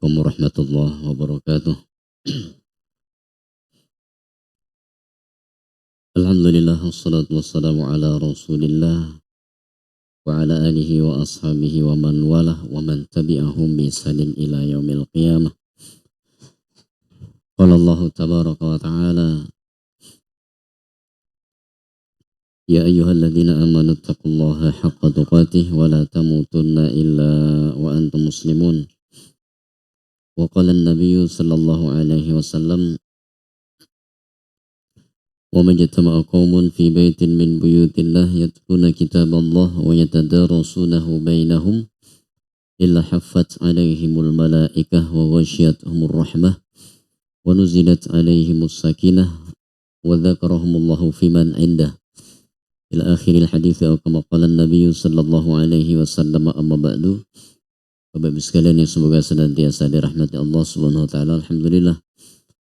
Assalamualaikum warahmatullahi wabarakatuh. Alhamdulillah wassalatu wassalamu ala Rasulillah wa ala alihi wa ashabihi wa man walah wa man tabi'ahum bi ihsanin ila yaumil qiyamah. Qala Allah tabaraka wa ta'ala, ya ayyuhalladzina amanu taqullaha haqqa tuqatih wa la tamutunna illa wa antum muslimun. Wa qala an-nabiyyu sallallahu alaihi wasallam, وَمَنْ اجْتَمَعَ قَوْمٌ فِي بَيْتٍ مِّنْ بُيُوتِ اللَّهِ يَتْلُونَ كِتَابَ اللَّهِ وَيَتَدَارَسُونَهُ بَيْنَهُمْ إِلَّا حَفَّتْ عَلَيْهِمُ الْمَلَائِكَةُ وَغَشِيَتْهُمُ الرَّحْمَةُ وَنُزِلَتْ عَلَيْهِمُ السَّكِينَةُ وَذَكَرَهُمُ اللَّهُ فِي مَنْ عِندَهُ إلى آخر الحديث أو كما قال النبي صلى الله عليه وسلم. أما بعد, Bapak Ibu sekalian yang semoga senantiasa dirahmati Allah Subhanahu wa taala. Alhamdulillah,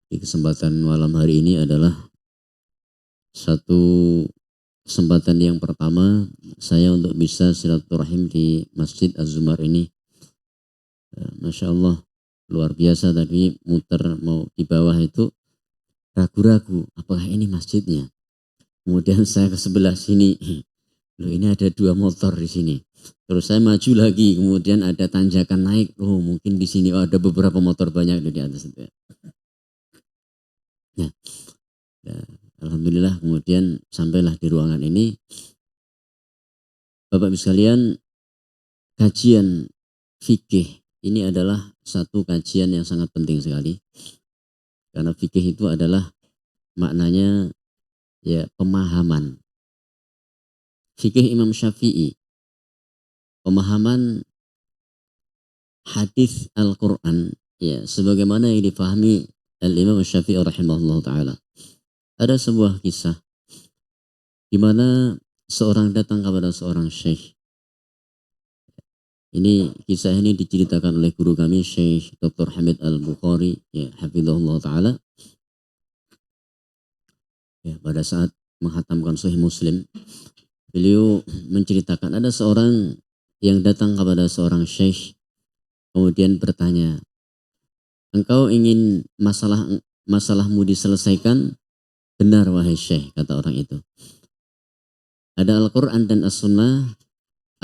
di kesempatan malam hari ini adalah satu kesempatan yang pertama saya untuk bisa silaturahim di Masjid Az-Zumar ini. Masya Allah, luar biasa. Tadi muter mau di bawah itu ragu-ragu apakah ini masjidnya. Kemudian saya ke sebelah sini, loh ini ada 2 motor di sini. Terus saya maju lagi, kemudian ada tanjakan naik, oh mungkin di sini ada beberapa motor banyak di atas itu ya. Nah, alhamdulillah kemudian sampailah di ruangan ini. Bapak Ibu sekalian, kajian fikih ini adalah satu kajian yang sangat penting sekali. Karena fikih itu adalah maknanya ya pemahaman. Fikih Imam Syafi'i, pemahaman hadis Al-Quran, ya sebagaimana yang difahami Al-Imam Syafi'i rahimahullah ta'ala. Ada sebuah kisah di mana seorang datang kepada seorang syekh. Ini kisah ini diceritakan oleh guru kami Syekh Dr. Hamid Al-Bukhari, ya hafizahullah ta'ala. Ya, pada saat menghatamkan Sahih Muslim, beliau menceritakan ada seorang yang datang kepada seorang syekh, kemudian bertanya, engkau ingin masalahmu diselesaikan? Benar wahai syekh, kata orang itu. Ada Al-Quran dan As-Sunnah,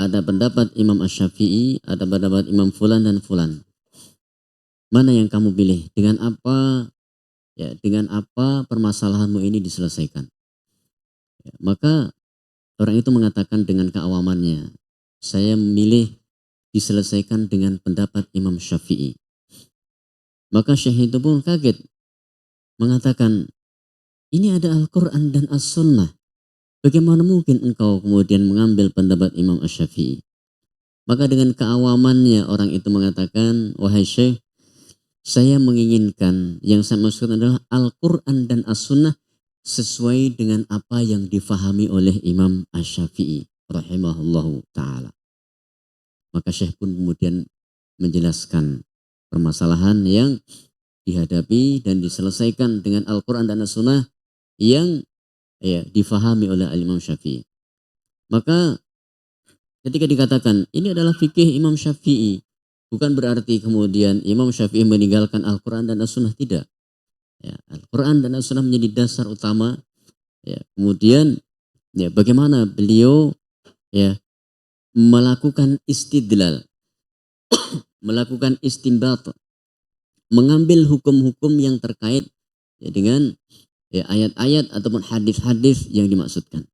ada pendapat Imam Asy-Syafi'i, ada pendapat Imam Fulan dan Fulan. Mana yang kamu pilih? Dengan apa permasalahanmu ini diselesaikan? Ya, maka orang itu mengatakan dengan keawamannya, saya memilih diselesaikan dengan pendapat Imam Syafi'i. Maka syekh itu pun kaget, mengatakan, ini ada Al-Quran dan As-Sunnah. Bagaimana mungkin engkau kemudian mengambil pendapat Imam Asy-Syafi'i? Maka dengan keawamannya orang itu mengatakan, wahai syekh, saya menginginkan yang saya maksudkan adalah Al-Quran dan As-Sunnah sesuai dengan apa yang difahami oleh Imam Asy-Syafi'i rahimahullahu ta'ala. Maka syekh pun kemudian menjelaskan permasalahan yang dihadapi dan diselesaikan dengan Al-Quran dan As-Sunnah yang difahami oleh Imam Syafi'i. Maka ketika dikatakan ini adalah fikih Imam Syafi'i, bukan berarti kemudian Imam Syafi'i meninggalkan Al-Quran dan As-Sunnah, tidak. Ya, Al-Quran dan As-Sunnah menjadi dasar utama. Ya, kemudian bagaimana beliau melakukan istidlal, melakukan istinbat, mengambil hukum-hukum yang terkait dengan ayat-ayat ataupun hadis-hadis yang dimaksudkan.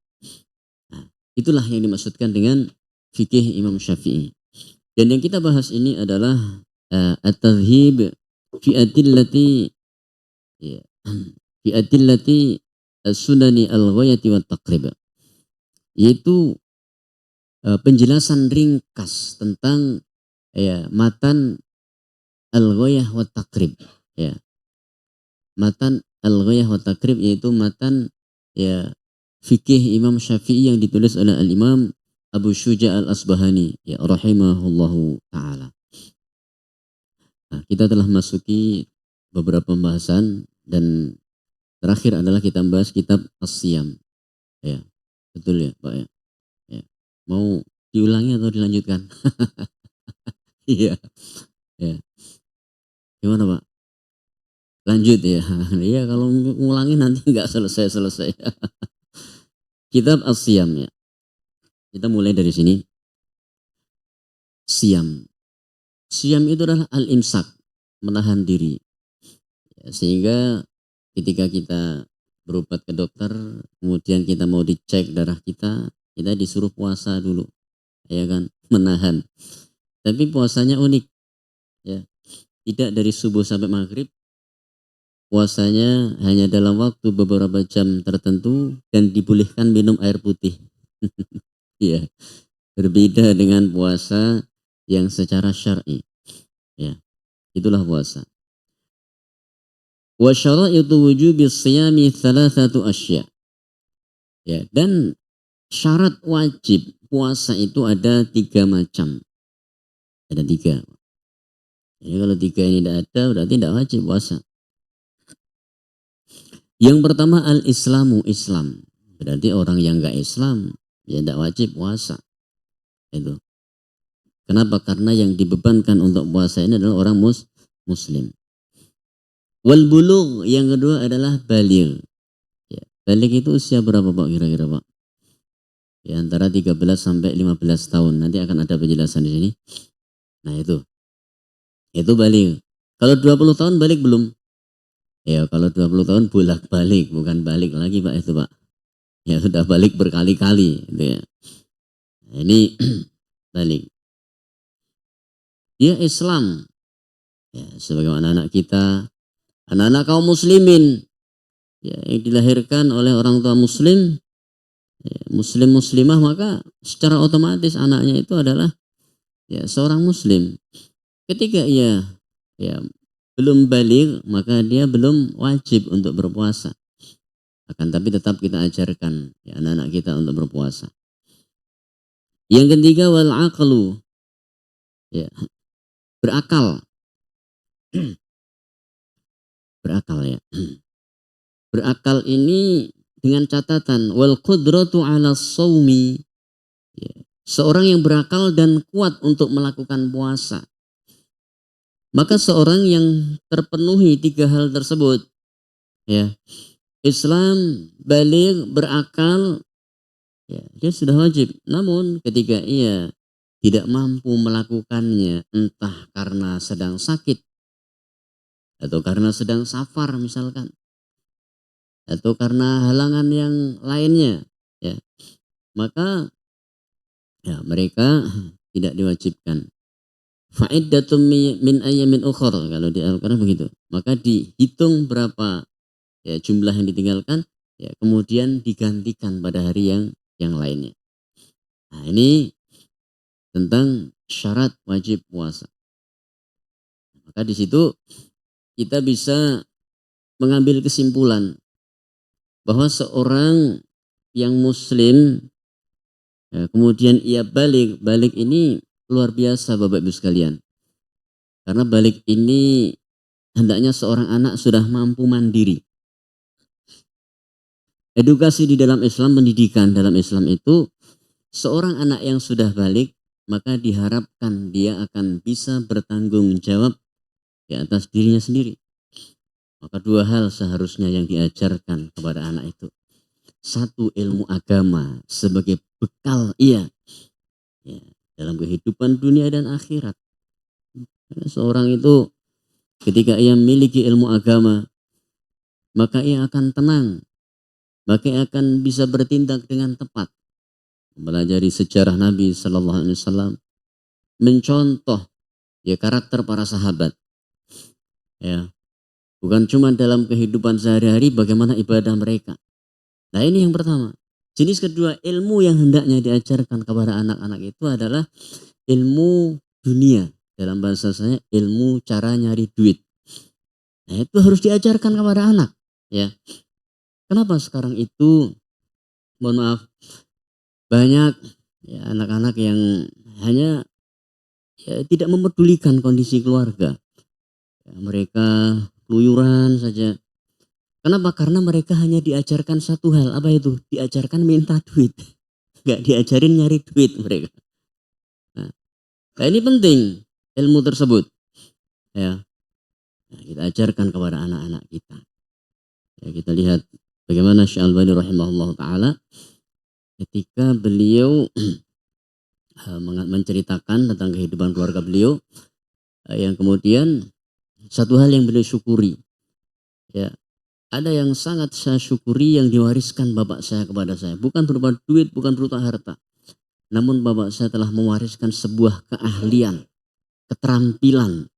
Nah, itulah yang dimaksudkan dengan fikih Imam Syafi'i. Dan yang kita bahas ini adalah at-tadhhib fi adillati sunani al-ghayati wa taqrib. Yaitu penjelasan ringkas tentang matan al-ghayah wa taqrib. Ya. Matan Al-Ghayah wa Taqrib, yaitu matan fikih Imam Syafi'i yang ditulis oleh Al-Imam Abu Syuja' Al-Asbahani rahimahullahu ta'ala. Nah, kita telah masuki beberapa pembahasan dan terakhir adalah kita membahas kitab As-Siyam. Ya, betul ya Pak ya. Mau diulangi atau dilanjutkan? Iya. Ya. Gimana Pak? Lanjut ya. Iya kalau ngulangi nanti nggak selesai-selesai. Kitab As-Siyam ya. Kita mulai dari sini. Siam. Siam itu adalah al-imsak, menahan diri. Ya, sehingga ketika kita berobat ke dokter, kemudian kita mau dicek darah kita disuruh puasa dulu, ya kan, menahan. Tapi puasanya unik, ya, tidak dari subuh sampai maghrib, puasanya hanya dalam waktu beberapa jam tertentu dan dibolehkan minum air putih. Ya, berbeda dengan puasa yang secara syar'i. Ya, itulah puasa. Wa syara'itu wujubi siyami thalathatu asya. Ya, dan syarat wajib puasa itu ada 3 macam. Ada 3. Jadi kalau 3 ini tidak ada berarti tidak wajib puasa. Yang pertama al-islamu, Islam. Berarti orang yang enggak Islam ya tidak wajib puasa. Itu. Kenapa? Karena yang dibebankan untuk puasa ini adalah orang muslim. Wal bulugh, yang kedua adalah baligh. Ya, baligh itu usia berapa Pak kira-kira Pak? Ya, antara 13 sampai 15 tahun. Nanti akan ada penjelasan di sini. Nah, itu. Itu baligh. Kalau 20 tahun balik belum? Ya, kalau 20 tahun bolak-balik, bukan balik lagi Pak itu Pak. Ya, sudah balik berkali-kali gitu ya. Nah, ini balik. Dia Islam. Ya, sebagai anak-anak kita, anak-anak kaum muslimin ya, yang dilahirkan oleh orang tua muslim, ya, muslim muslimah, maka secara otomatis anaknya itu adalah ya seorang muslim. Ketika ia ya belum balik, maka dia belum wajib untuk berpuasa. Akan tapi tetap kita ajarkan ya anak-anak kita untuk berpuasa. Yang ketiga wal aqlu, ya, berakal. Berakal ya. Berakal ini dengan catatan wal qudratu ala shaumi. Ya. Seorang yang berakal dan kuat untuk melakukan puasa. Maka seorang yang terpenuhi 3 hal tersebut, ya, Islam, baligh, berakal, ya, dia sudah wajib. Namun ketika ia tidak mampu melakukannya, entah karena sedang sakit, atau karena sedang safar misalkan, atau karena halangan yang lainnya, ya, maka ya mereka tidak diwajibkan. Fa'iddatum min ayyamin ukhar, kalau di Al-Quran begitu. Maka dihitung berapa ya jumlah yang ditinggalkan, ya kemudian digantikan pada hari yang lainnya. Nah, ini tentang syarat wajib puasa. Maka di situ kita bisa mengambil kesimpulan bahwa seorang yang muslim ya, kemudian ia balik ini luar biasa Bapak Ibu sekalian. Karena balik ini hendaknya seorang anak sudah mampu mandiri. Edukasi di dalam Islam, pendidikan dalam Islam itu, seorang anak yang sudah balik, maka diharapkan dia akan bisa bertanggung jawab di atas dirinya sendiri. Maka 2 hal seharusnya yang diajarkan kepada anak itu. 1, ilmu agama sebagai bekal ia ya, dalam kehidupan dunia dan akhirat. Seorang itu ketika ia memiliki ilmu agama, maka ia akan tenang, maka ia akan bisa bertindak dengan tepat. Mempelajari sejarah Nabi Sallallahu Alaihi Wasallam, mencontoh ya karakter para sahabat, ya bukan cuma dalam kehidupan sehari-hari bagaimana ibadah mereka. Nah ini yang pertama. Jenis kedua, ilmu yang hendaknya diajarkan kepada anak-anak itu adalah ilmu dunia. Dalam bahasa saya ilmu cara nyari duit. Nah itu harus diajarkan kepada anak. Ya. Kenapa sekarang itu, mohon maaf, banyak ya, anak-anak yang hanya ya, tidak memedulikan kondisi keluarga. Ya, mereka keluyuran saja. Kenapa? Karena mereka hanya diajarkan satu hal. Apa itu? Diajarkan minta duit. Gak diajarin nyari duit mereka. Nah ini penting ilmu tersebut. Ya. kita ajarkan kepada anak-anak kita. Ya, kita lihat bagaimana Syekh Al-Albani rahimahullah ta'ala ketika beliau menceritakan tentang kehidupan keluarga beliau, yang kemudian satu hal yang beliau syukuri, ya, ada yang sangat saya syukuri yang diwariskan bapak saya kepada saya, bukan berupa duit, bukan berupa harta, namun bapak saya telah mewariskan sebuah keahlian, keterampilan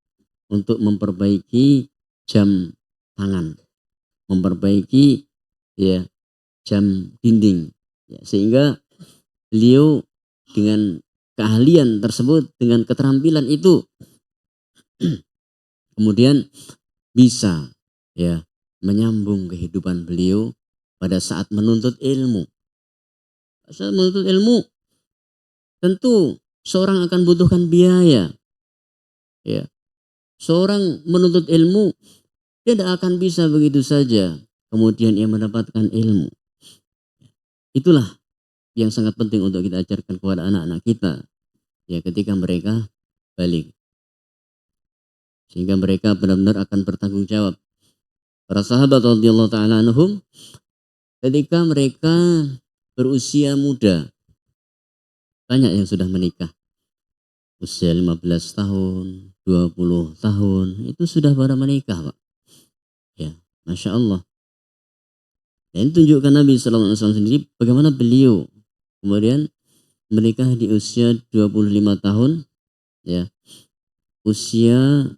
untuk memperbaiki jam tangan, memperbaiki ya jam dinding, ya, sehingga beliau dengan keahlian tersebut, dengan keterampilan itu kemudian bisa ya menyambung kehidupan beliau pada saat menuntut ilmu. Saat menuntut ilmu tentu seorang akan butuhkan biaya. Ya. Seorang menuntut ilmu dia tidak akan bisa begitu saja kemudian ia mendapatkan ilmu. Itulah yang sangat penting untuk kita ajarkan kepada anak-anak kita ya ketika mereka balik. Sehingga mereka benar-benar akan bertanggung jawab. Para sahabat radhiyallahu taala anhum ketika mereka berusia muda, banyak yang sudah menikah. Usia 15 tahun, 20 tahun, itu sudah pada menikah, Pak. Ya, Masya Allah. Dan itu tunjukkan Nabi SAW sendiri bagaimana beliau kemudian menikah di usia 25 tahun, ya, usia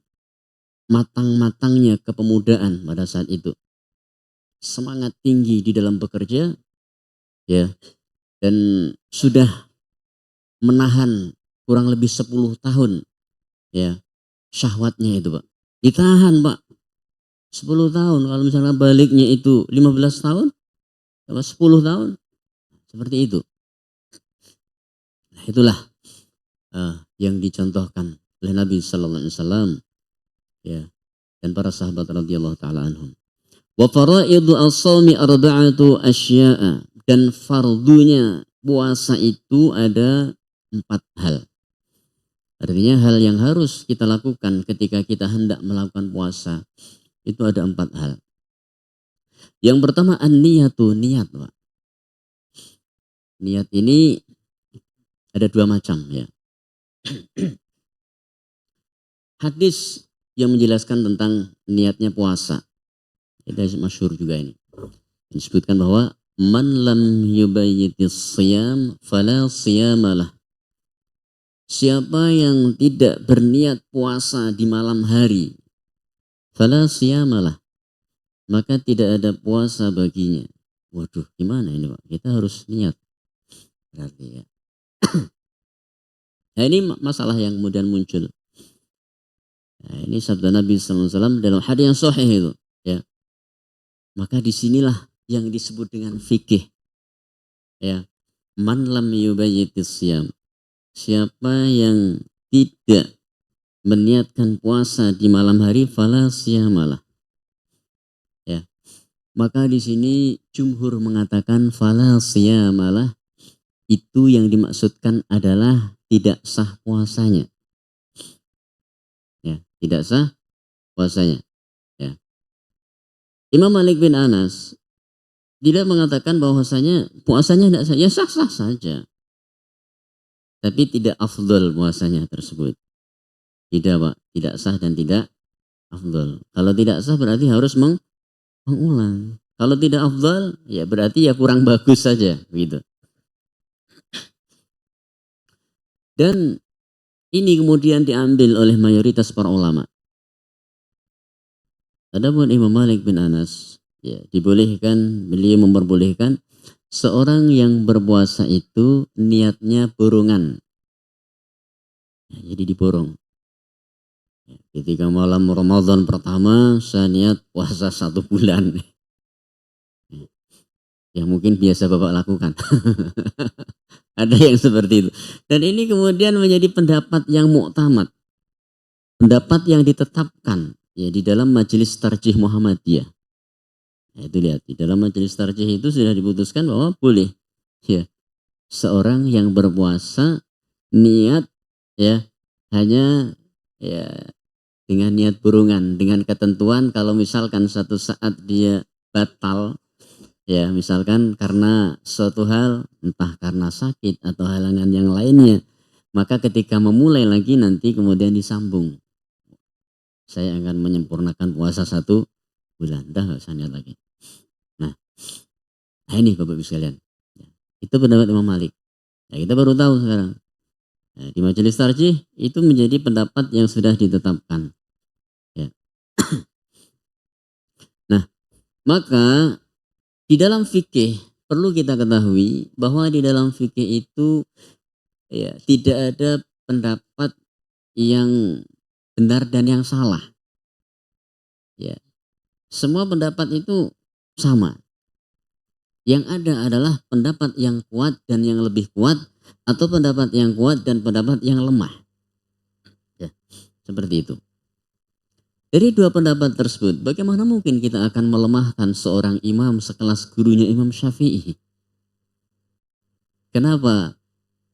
matang-matangnya kepemudaan pada saat itu. Semangat tinggi di dalam bekerja, ya, dan sudah menahan kurang lebih 10 tahun ya syahwatnya itu, Pak. Ditahan, Pak. 10 tahun. Kalau misalnya baliknya itu 15 tahun, sama 10 tahun, seperti itu. Nah, itulah yang dicontohkan oleh Nabi sallallahu alaihi wasallam ya dan para sahabat radhiyallahu taala anhum. Wa faraidu as-shaumi arba'atu asya'a, dan fardunya puasa itu ada 4 hal. Artinya hal yang harus kita lakukan ketika kita hendak melakukan puasa itu ada 4 hal. Yang pertama an-niyatu, niat, Pak. Niat ini ada 2 macam ya. Hadis yang menjelaskan tentang niatnya puasa. Itu masyhur juga ini. Disebutkan bahwa man lam yubayyitis siyam fala siyamalah. Siapa yang tidak berniat puasa di malam hari, fala siyamalah, maka tidak ada puasa baginya. Waduh, gimana ini, Pak? Kita harus niat. Berarti ya. Nah, ini masalah yang kemudian muncul. Nah, ini sabda Nabi SAW dalam hadis yang sahih itu. Ya. Maka disinilah yang disebut dengan fikih. Ya. Man lam yubayyitis siyam. Siapa yang tidak meniatkan puasa di malam hari, fala siyamalah. Ya. Maka di sini jumhur mengatakan fala siyamalah, itu yang dimaksudkan adalah tidak sah puasanya. Ya, tidak sah puasanya. Ya. Imam Malik bin Anas tidak mengatakan bahwasanya puasanya tidak sah, ya sah-sah saja. Tapi tidak afdol puasanya tersebut. Tidak, Pak, tidak sah dan tidak afdol. Kalau tidak sah berarti harus mengulang. Kalau tidak afdol ya berarti ya kurang bagus saja begitu. Dan ini kemudian diambil oleh mayoritas para ulama. Adapun Imam Malik bin Anas, ya, beliau memperbolehkan seorang yang berpuasa itu niatnya borongan. Ya, jadi diborong. Ya, ketika malam Ramadan pertama saya niat puasa 1 bulan. Ya mungkin biasa Bapak lakukan. Ada yang seperti itu. Dan ini kemudian menjadi pendapat yang muktamad. Pendapat yang ditetapkan ya di dalam Majelis Tarjih Muhammadiyah. Nah, itu lihat di dalam Majelis Tarjih itu sudah diputuskan bahwa boleh ya seorang yang berpuasa niat ya hanya ya dengan niat burungan, dengan ketentuan kalau misalkan suatu saat dia batal, ya misalkan karena suatu hal, entah karena sakit atau halangan yang lainnya, maka ketika memulai lagi nanti kemudian disambung. Saya akan menyempurnakan puasa 1 bulan, dah nggak usah niat lagi. Nah ini Bapak Ibu sekalian, ya, itu pendapat Imam Malik. Ya, kita baru tahu sekarang. Nah, di majelis tarjih itu menjadi pendapat yang sudah ditetapkan. Ya. Nah, maka di dalam fikih perlu kita ketahui bahwa di dalam fikih itu ya tidak ada pendapat yang benar dan yang salah. Ya, semua pendapat itu sama. Yang ada adalah pendapat yang kuat dan yang lebih kuat, atau pendapat yang kuat dan pendapat yang lemah. Ya, seperti itu. Dari dua pendapat tersebut, bagaimana mungkin kita akan melemahkan seorang imam sekelas gurunya Imam Syafi'i? Kenapa?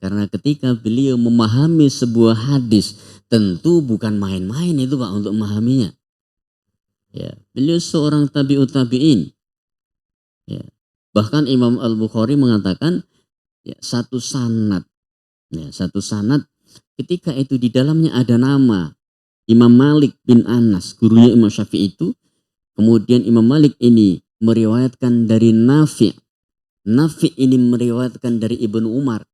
Karena ketika beliau memahami sebuah hadis, tentu bukan main-main itu Pak untuk memahaminya. Ya, beliau seorang tabi'ut tabi'in. Ya. Bahkan Imam Al-Bukhari mengatakan ya, satu sanad ketika itu di dalamnya ada nama Imam Malik bin Anas, gurunya Imam Syafi'i itu, kemudian Imam Malik ini meriwayatkan dari Nafi' ini meriwayatkan dari Ibnu Umar,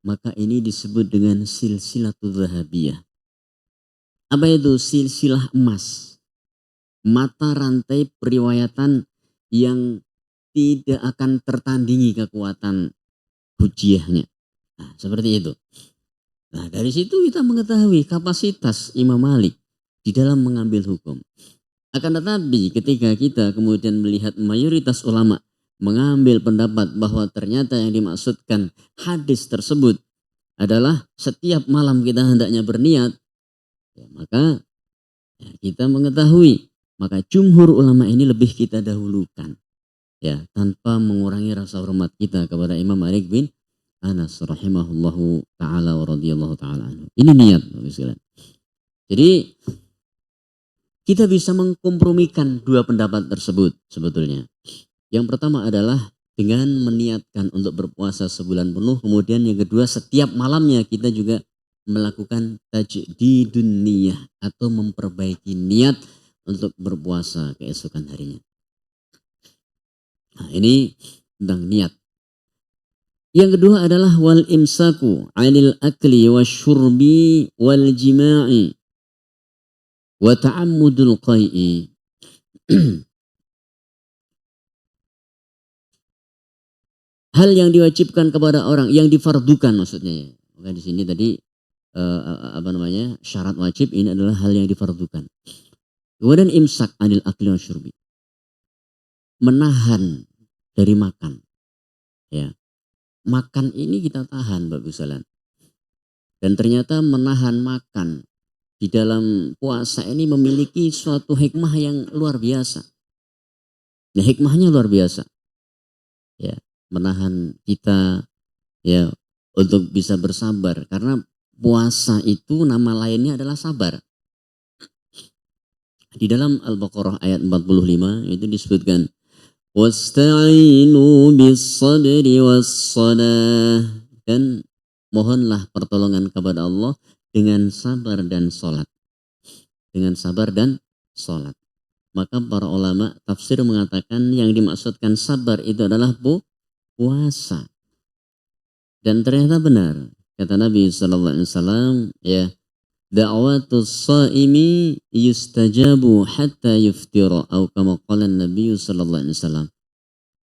maka ini disebut dengan silsilatul zahabiyah. Apa itu? Silsilah emas, mata rantai periwayatan yang tidak akan tertandingi kekuatan hujiyahnya. Nah, seperti itu. Nah, dari situ kita mengetahui kapasitas Imam Malik di dalam mengambil hukum. Akan tetapi ketika kita kemudian melihat mayoritas ulama mengambil pendapat bahwa ternyata yang dimaksudkan hadis tersebut adalah setiap malam kita hendaknya berniat, ya, maka ya, kita mengetahui, maka jumhur ulama ini lebih kita dahulukan. Ya, tanpa mengurangi rasa hormat kita kepada Imam Malik bin Anas rahimahullahu ta'ala wa radhiyallahu ta'ala anhu. Ini niat. Jadi kita bisa mengkompromikan dua pendapat tersebut sebetulnya. Yang pertama adalah dengan meniatkan untuk berpuasa sebulan penuh. Kemudian yang kedua, setiap malamnya kita juga melakukan tajdidun niyah atau memperbaiki niat untuk berpuasa keesokan harinya. Nah, ini tentang niat. Yang kedua adalah wal imsaku 'anil akli wasyurbi wal jima'i wa ta'ammudul qai'i. Hal yang diwajibkan kepada orang, yang difardukan maksudnya. Maka di sini tadi syarat wajib ini adalah hal yang difardukan. Kemudian imsak 'anil akli wasyurbi, menahan dari makan. Ya. Makan ini kita tahan Bapak Ibu. Dan ternyata menahan makan di dalam puasa ini memiliki suatu hikmah yang luar biasa. Nah, hikmahnya luar biasa. Ya, menahan kita ya untuk bisa bersabar, karena puasa itu nama lainnya adalah sabar. Di dalam Al-Baqarah ayat 45 itu disebutkan wasta'inu bis-sabri was-salah, dan mohonlah pertolongan kepada Allah dengan sabar dan sholat. Dengan sabar dan sholat. Maka para ulama tafsir mengatakan yang dimaksudkan sabar itu adalah puasa. Dan ternyata benar. Kata Nabi SAW, ya, da'watus shaimi yustajabu hatta yuftira, atau kama qala Nabi SAW.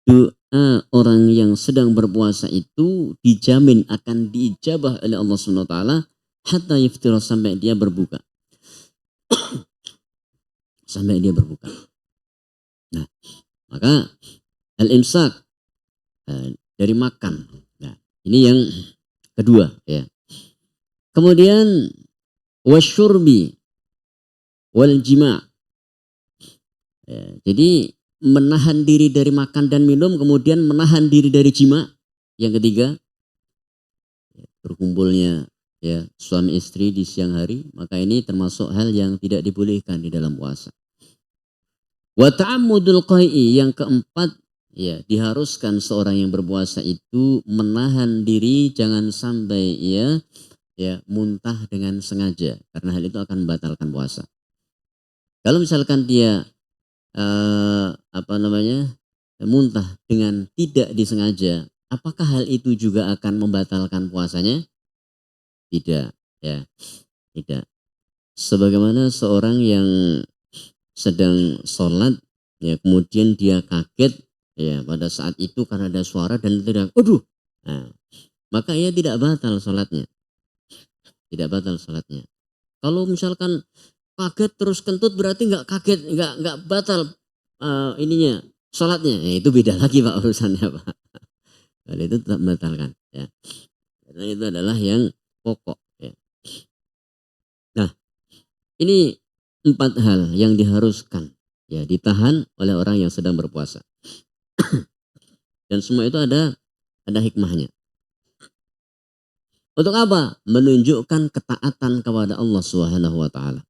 Doa orang yang sedang berpuasa itu dijamin akan diijabah oleh Allah SWT hatta yuftira, sampai dia berbuka. Sampai dia berbuka. Nah, maka al-imsak dari makan. Nah, ini yang kedua ya. Kemudian wasyurbi wal jima'. Ya, jadi menahan diri dari makan dan minum, kemudian menahan diri dari jima'. Yang ketiga, berkumpulnya ya suami istri di siang hari, maka ini termasuk hal yang tidak dibolehkan di dalam puasa. Wa ta'ammudul qai'i, yang keempat, ya diharuskan seorang yang berpuasa itu menahan diri jangan sampai ya muntah dengan sengaja, karena hal itu akan membatalkan puasa. Kalau misalkan dia muntah dengan tidak disengaja, apakah hal itu juga akan membatalkan puasanya? Tidak, ya, tidak. Sebagaimana seorang yang sedang sholat, ya kemudian dia kaget, ya pada saat itu karena ada suara dan tidak, aduh, nah, maka ia tidak batal sholatnya, tidak batal sholatnya. Kalau misalkan kaget terus kentut berarti nggak kaget, nggak batal ininya sholatnya, ya, itu beda lagi Pak urusannya Pak. Hal itu tetap membatalkan, ya. Karena itu adalah yang pokok. Ya. Nah, ini 4 hal yang diharuskan, ya ditahan oleh orang yang sedang berpuasa. Dan semua itu ada hikmahnya. Untuk apa? Menunjukkan ketaatan kepada Allah Subhanahu wa taala.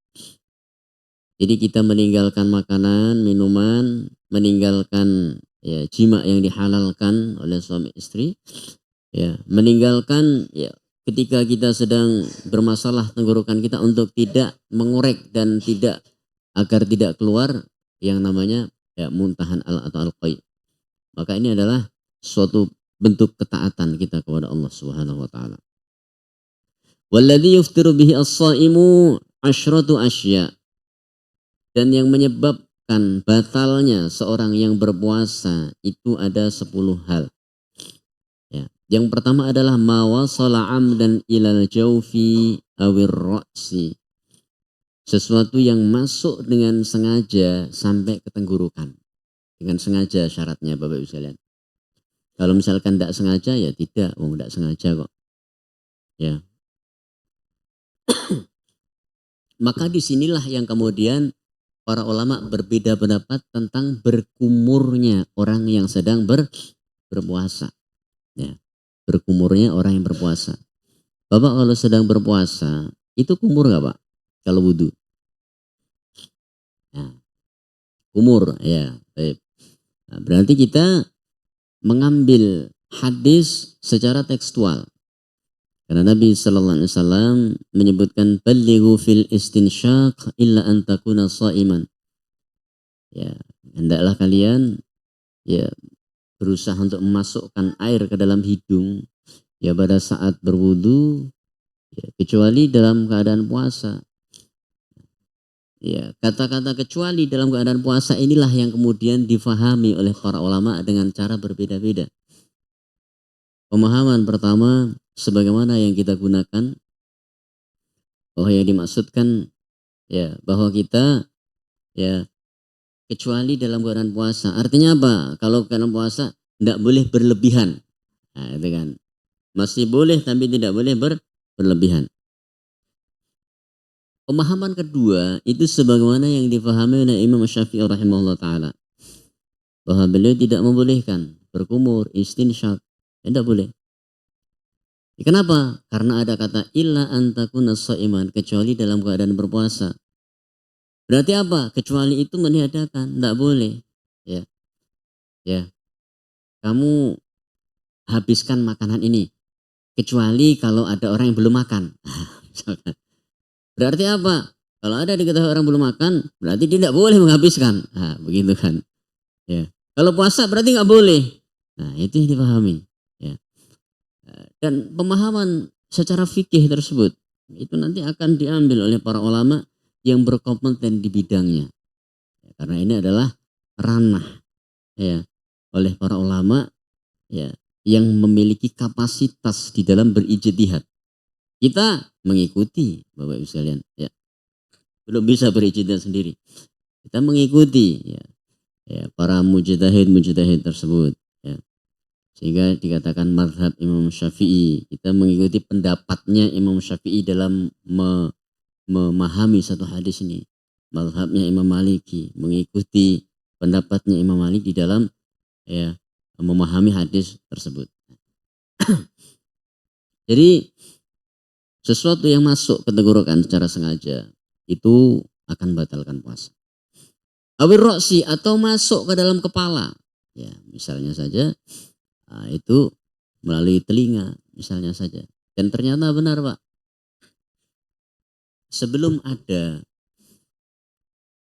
Jadi kita meninggalkan makanan, minuman, meninggalkan ya jima yang dihalalkan oleh suami istri, ya, meninggalkan ya ketika kita sedang bermasalah tenggorokan kita untuk tidak mengorek dan tidak agar tidak keluar yang namanya ya muntahan atau al-qai. Maka ini adalah suatu bentuk ketaatan kita kepada Allah Subhanahu wa taala. Walladzi yuftiru bihi as-shaimu asyratu asya. Dan yang menyebabkan batalnya seorang yang berpuasa itu ada 10 hal. Ya. Yang pertama adalah mawasala amdan ilal jaufi awir ra'si. Sesuatu yang masuk dengan sengaja sampai ke tenggorokan. Dengan sengaja syaratnya Bapak Ibu sekalian. Kalau misalkan tidak sengaja ya tidak, tidak sengaja kok. Ya. Maka disinilah yang kemudian para ulama berbeda pendapat tentang berkumurnya orang yang sedang berpuasa. Ya, berkumurnya orang yang berpuasa. Bapak kalau sedang berpuasa, itu kumur nggak Pak? Kalau wudhu? Ya, kumur, ya. Baik. Nah, berarti kita mengambil hadis secara tekstual. Karena Nabi Sallallahu Alaihi Wasallam menyebutkan balighu fil istinsyaq illa an takuna shaiman. Ya, hendaklah kalian ya berusaha untuk memasukkan air ke dalam hidung ya pada saat berwudu, ya, kecuali dalam keadaan puasa. Ya, kata-kata kecuali dalam keadaan puasa inilah yang kemudian difahami oleh para ulama dengan cara berbeda-beda. Pemahaman pertama sebagaimana yang kita gunakan, bahwa yang dimaksudkan ya bahwa kita ya kecuali dalam keadaan puasa. Artinya apa? Kalau keadaan puasa tidak boleh berlebihan. Nah, itu kan. Masih boleh tapi tidak boleh berlebihan. Pemahaman kedua itu sebagaimana yang difahami oleh Imam Syafi'i rahimahullah ta'ala. Bahwa beliau tidak membolehkan berkumur, istinsyaq. Tidak boleh. Kenapa? Karena ada kata illa antakuna shaiman, kecuali dalam keadaan berpuasa. Berarti apa? Kecuali itu meniadakan, tidak boleh. Ya, ya. Kamu habiskan makanan ini, kecuali kalau ada orang yang belum makan. Berarti apa? Kalau ada diketahui orang belum makan, berarti tidak boleh menghabiskan. Nah, begitu kan? Ya. Kalau puasa berarti nggak boleh. Nah, itu yang dipahami. Ya. Dan pemahaman secara fikih tersebut itu nanti akan diambil oleh para ulama yang berkompeten di bidangnya. Karena ini adalah ranah ya oleh para ulama ya yang memiliki kapasitas di dalam berijtihad. Kita mengikuti Bapak Ibu sekalian ya. Belum bisa berijtihad sendiri. Kita mengikuti ya para mujtahid tersebut ya. Sehingga dikatakan mazhab Imam Syafi'i, kita mengikuti pendapatnya Imam Syafi'i dalam memahami satu hadis ini. Mazhabnya Imam Maliki mengikuti pendapatnya Imam Malik di dalam ya memahami hadis tersebut. Jadi Sesuatu yang masuk ke tenggorokan secara sengaja itu akan batalkan puasa. Awir roksi atau masuk ke dalam kepala. Ya, misalnya saja itu melalui telinga misalnya saja. Dan ternyata benar Pak. Sebelum ada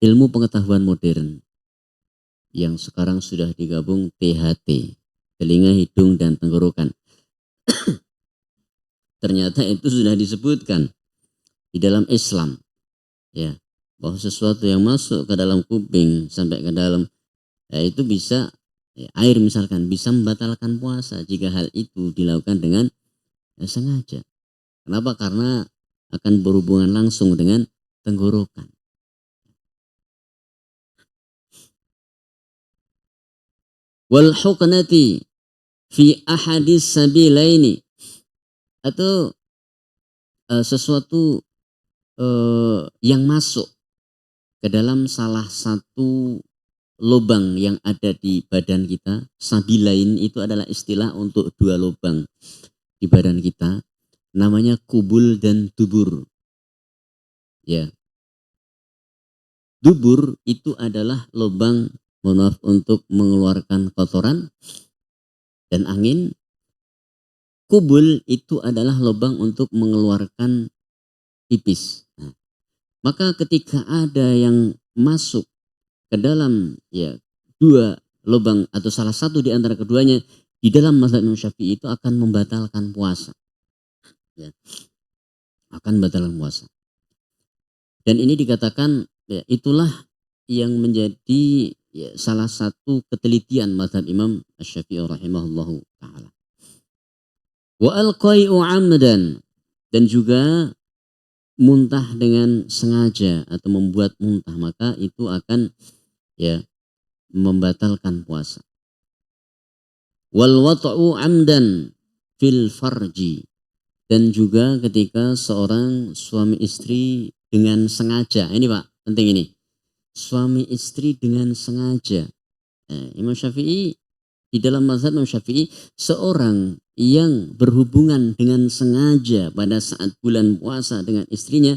ilmu pengetahuan modern yang sekarang sudah digabung THT, telinga, hidung, dan tenggorokan. Ternyata itu sudah disebutkan di dalam Islam. Ya, bahwa sesuatu yang masuk ke dalam kuping sampai ke dalam itu bisa air misalkan bisa membatalkan puasa jika hal itu dilakukan dengan sengaja. Kenapa? Karena akan berhubungan langsung dengan tenggorokan. Wal huknati fi ahadis sabilaini, atau sesuatu yang masuk ke dalam salah satu lubang yang ada di badan kita. Sabilain itu adalah istilah untuk dua lubang di badan kita, namanya kubul dan dubur. Ya, dubur itu adalah lubang, mohon maaf, untuk mengeluarkan kotoran dan angin. Kubul itu adalah lubang untuk mengeluarkan pipis. Nah, maka ketika ada yang masuk ke dalam dua lubang atau salah satu di antara keduanya, di dalam mazhab Imam Syafi'i itu akan membatalkan puasa. Ya, akan membatalkan puasa. Dan ini dikatakan itulah yang menjadi salah satu ketelitian mazhab Imam Syafi'i rahimahullahu ta'ala. Wa alqai'u amdan, dan juga muntah dengan sengaja atau membuat muntah, maka itu akan membatalkan puasa. Wal wat'u amdan fil farji, dan juga ketika seorang suami istri dengan sengaja, ini Pak penting ini, suami istri dengan sengaja. Imam Syafi'i, di dalam mazhab Imam Syafi'i, seorang yang berhubungan dengan sengaja pada saat bulan puasa dengan istrinya,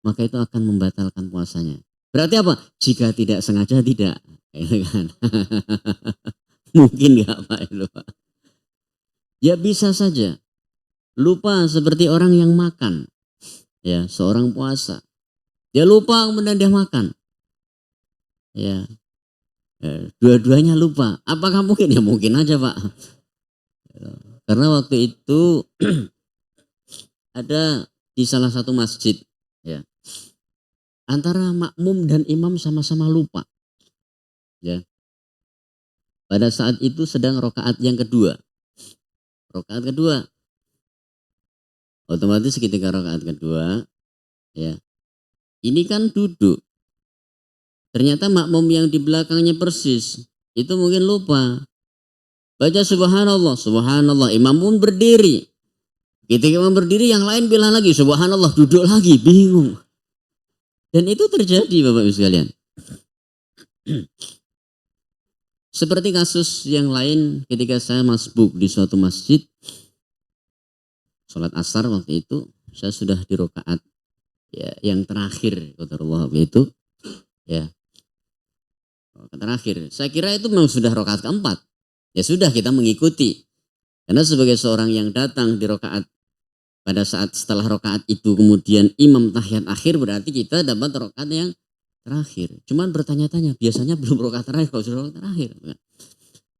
maka itu akan membatalkan puasanya. Berarti apa? Jika tidak sengaja tidak. Mungkin nggak Pak itu Pak? Ya bisa saja. Lupa seperti orang yang makan. Ya, seorang puasa. Dia lupa kemudian dia makan. Ya. Dua-duanya lupa. Apakah mungkin? Ya mungkin aja Pak. Karena waktu itu ada di salah satu masjid, ya, antara makmum dan imam sama-sama lupa. Ya. Pada saat itu sedang rokaat yang kedua. Rokaat kedua. Otomatis ketika rokaat kedua, ya, ini kan duduk. Ternyata makmum yang di belakangnya persis itu mungkin lupa. Baca subhanallah, subhanallah. Imam pun berdiri. Ketika imam berdiri, yang lain bilang lagi subhanallah, duduk lagi, bingung. Dan itu terjadi Bapak Ibu sekalian. Seperti kasus yang lain ketika saya masbuk di suatu masjid, sholat asar waktu itu, saya sudah di rokaat yang terakhir, qadarullah itu, ya, terakhir. Saya kira itu memang sudah rokaat keempat. Ya sudah, kita mengikuti. Karena sebagai seorang yang datang di rokaat pada saat setelah rokaat itu kemudian imam tahiyat akhir, berarti kita dapat rokaat yang terakhir. Cuman bertanya-tanya, biasanya belum rokaat terakhir, kalau sudah rokaat terakhir.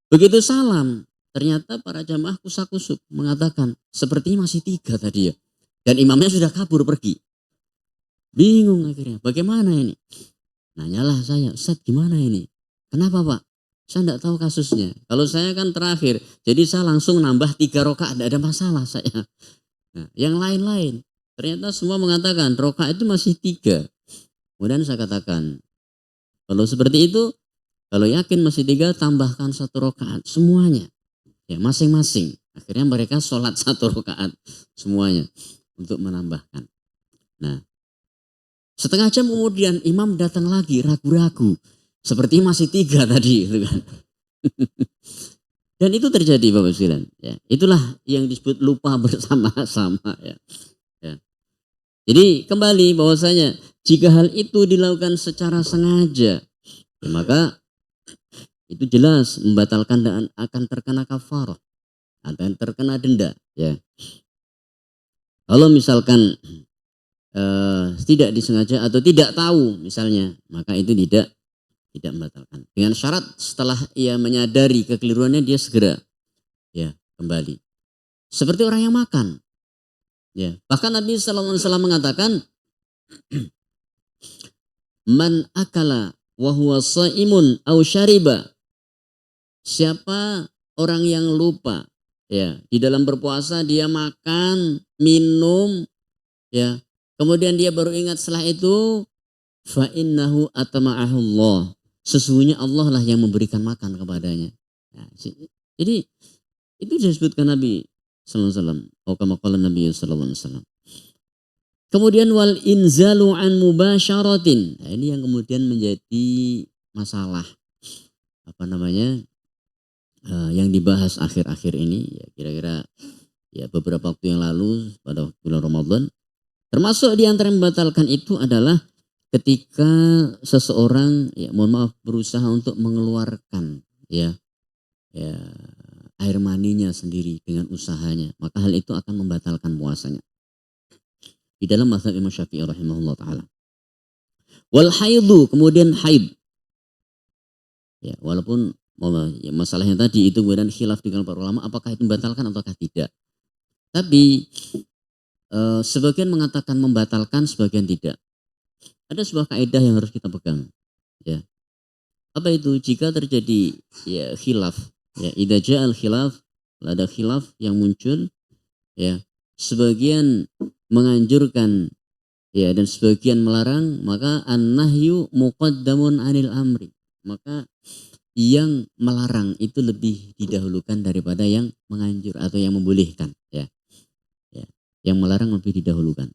Begitu salam, ternyata para jamaah kusak-kusuk mengatakan sepertinya masih 3 tadi ya. Dan imamnya sudah kabur pergi. Bingung akhirnya, bagaimana ini? Nanyalah saya, Ustaz gimana ini? Kenapa Pak? Saya tidak tahu kasusnya. Kalau saya kan terakhir, jadi saya langsung nambah 3 rokaat, tidak ada masalah saya. Nah, yang lain-lain, ternyata semua mengatakan rokaat itu masih 3. Kemudian saya katakan, kalau seperti itu, kalau yakin masih 3, tambahkan 1 rokaat semuanya, ya masing-masing. Akhirnya mereka sholat 1 rokaat semuanya untuk menambahkan. Nah, setengah jam kemudian imam datang lagi ragu-ragu. Seperti masih 3 tadi, gitu kan. Dan itu terjadi Bapak sekalian. Ya, itulah yang disebut lupa bersama-sama. Ya. Ya. Jadi kembali bahwasanya jika hal itu dilakukan secara sengaja, ya maka itu jelas membatalkan dan akan terkena kafarah, akan terkena denda. Ya, kalau misalkan tidak disengaja atau tidak tahu misalnya, maka itu tidak membatalkan. Dengan syarat setelah ia menyadari kekeliruannya dia segera ya kembali. Seperti orang yang makan. Ya, bahkan Nabi sallallahu alaihi wasallam mengatakan man akala wa huwa shaimun aw syariba. Siapa orang yang lupa ya di dalam berpuasa dia makan, minum ya. Kemudian dia baru ingat setelah itu fa innahu atma'ahu Allah. Sesungguhnya Allah lah yang memberikan makan kepadanya. Nah, jadi itu disebutkan Nabi sallallahu alaihi wasallam. Atau kama qala Nabi sallallahu alaihi wasallam. Kemudian wal inzalu an mubasyaratin. Nah, ini yang kemudian menjadi masalah apa namanya? Yang dibahas akhir-akhir ini ya kira-kira ya beberapa waktu yang lalu pada bulan Ramadan. Termasuk di antara yang membatalkan itu adalah ketika seseorang ya mohon maaf berusaha untuk mengeluarkan ya air maninya sendiri dengan usahanya, maka hal itu akan membatalkan puasanya. Di dalam mazhab Imam Syafi'i rahimahullah taala. Wal haidu, kemudian haid. Ya, walaupun ya, masalahnya tadi itu kemudian khilaf dengan para ulama apakah itu membatalkan ataukah tidak. Tapi sebagian mengatakan membatalkan, sebagian tidak. Ada sebuah kaidah yang harus kita pegang. Ya. Apa itu? Jika terjadi ya khilaf, ya idza ja'al khilaf, ada khilaf yang muncul, ya sebagian menganjurkan ya dan sebagian melarang, maka an-nahyu muqaddamun 'anil amri. Maka yang melarang itu lebih didahulukan daripada yang menganjur atau yang membolehkan ya. Yang melarang lebih didahulukan.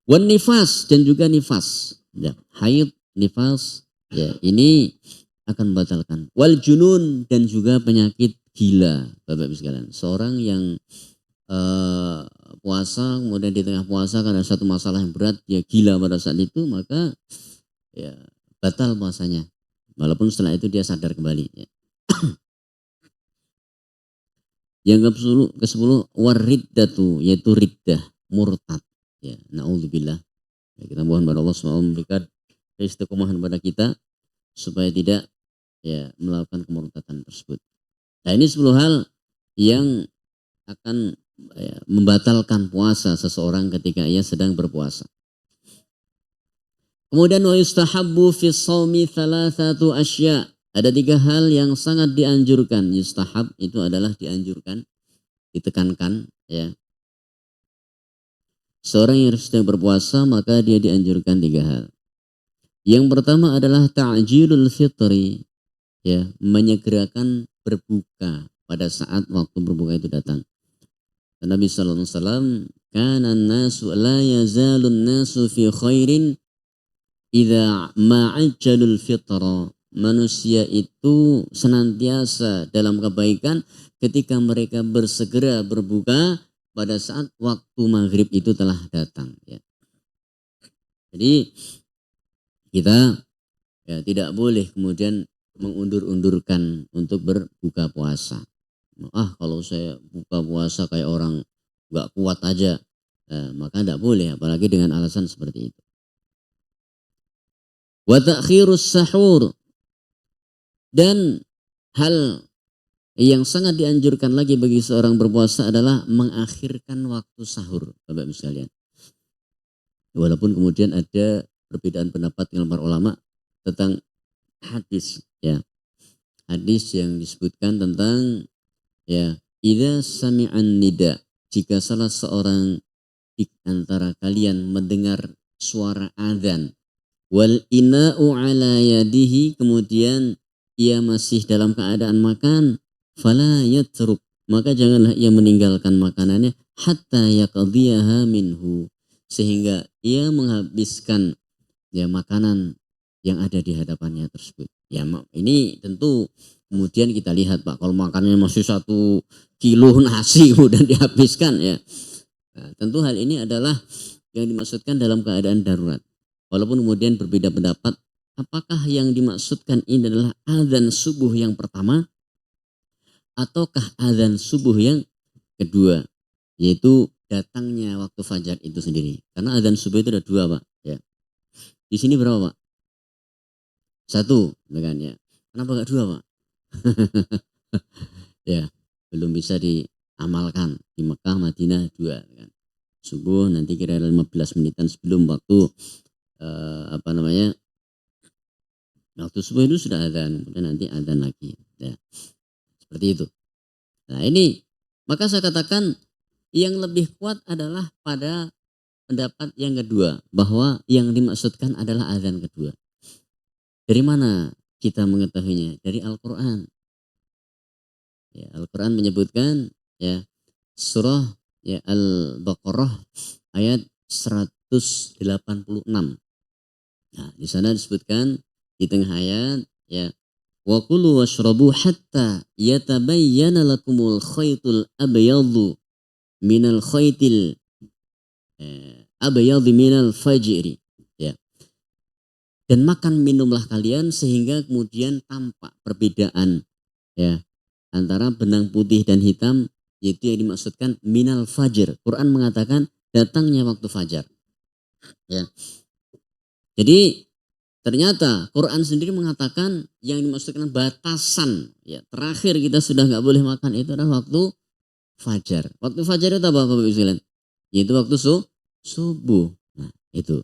Wan nifas, dan juga nifas ya, haid, nifas ya ini akan membatalkan. Wal junun, dan juga penyakit gila Bapak Ibu sekalian. Seorang yang puasa kemudian di tengah puasa karena satu masalah yang berat dia gila pada saat itu, maka ya batal puasanya walaupun setelah itu dia sadar kembali ya. Yang ke-10 wariddatu, yaitu riddah, murtad ya, naudzubillah ya, kita mohon kepada Allah SWT memberikan istiqomahan kepada kita supaya tidak ya melakukan kemurtadan tersebut. Nah, ini 10 hal yang akan ya, membatalkan puasa seseorang ketika ia sedang berpuasa. Kemudian wa yustahabbu fi shaumi thalathatu asya. Ada 3 hal yang sangat dianjurkan. Yustahab itu adalah dianjurkan, ditekankan ya. Seorang yang sedang berpuasa maka dia dianjurkan 3 hal. Yang pertama adalah ta'jilul fitri ya, menyegerakan berbuka pada saat waktu berbuka itu datang. Nabi sallallahu alaihi wasallam, kana an-nasu la yazalun nasu fi khairin idza ma'ajjalul fitra. Manusia itu senantiasa dalam kebaikan ketika mereka bersegera berbuka pada saat waktu maghrib itu telah datang ya. Jadi kita ya tidak boleh kemudian mengundur-undurkan untuk berbuka puasa. Kalau saya buka puasa kayak orang nggak kuat aja, maka tidak boleh, apalagi dengan alasan seperti itu. Wa ta'khirus sahur, dan hal yang sangat dianjurkan lagi bagi seorang berpuasa adalah mengakhirkan waktu sahur, Bapak Ibu sekalian. Walaupun kemudian ada perbedaan pendapat dengan para ulama tentang hadis ya. Hadis yang disebutkan tentang ya, idza sami'an nida, jika salah seorang di antara kalian mendengar suara azan, wal ina'u ala yadihi, kemudian ia masih dalam keadaan makan, fala yatruk, maka janganlah ia meninggalkan makanannya hatta yaqdiyaha minhu, sehingga ia menghabiskan ya makanan yang ada di hadapannya tersebut. Ya ini tentu kemudian kita lihat Pak, kalau makannya masih 1 kilo nasi kemudian dihabiskan ya, Nah, tentu hal ini adalah yang dimaksudkan dalam keadaan darurat. Walaupun kemudian berbeda pendapat, apakah yang dimaksudkan ini adalah azan subuh yang pertama ataukah azan subuh yang kedua, yaitu datangnya waktu fajar itu sendiri. Karena azan subuh itu ada dua, Pak. Ya. Di sini berapa, Pak? Satu, kan ya. Kenapa enggak dua, Pak? Ya, belum bisa diamalkan. Di Mekah, Madinah dua, kan. Subuh nanti kira-kira 15 menitan sebelum waktu apa namanya? Waktu subuh itu sudah azan, kemudian nanti azan lagi. Ya. Seperti itu. Nah, ini maka saya katakan yang lebih kuat adalah pada pendapat yang kedua, bahwa yang dimaksudkan adalah azan kedua. Dari mana kita mengetahuinya? Dari Al-Quran. Ya, Al-Quran menyebutkan ya surah ya Al-Baqarah ayat 186. Nah, di sana disebutkan di tengah ayat ya wa kulu washrabu hatta yatabayyana lakumul khaytul abyadu minal khaytil abyadu minal fajri. Ya. Dan makan minumlah kalian sehingga kemudian tampak perbedaan ya antara benang putih dan hitam, yaitu yang dimaksudkan minal fajr. Quran mengatakan datangnya waktu fajar. Ya. Jadi ternyata Quran sendiri mengatakan yang dimaksudkan batasan ya terakhir kita sudah nggak boleh makan itu adalah waktu fajar. Waktu fajar itu apa Bapak Ibu sekalian? Yaitu waktu subuh. Nah, itu.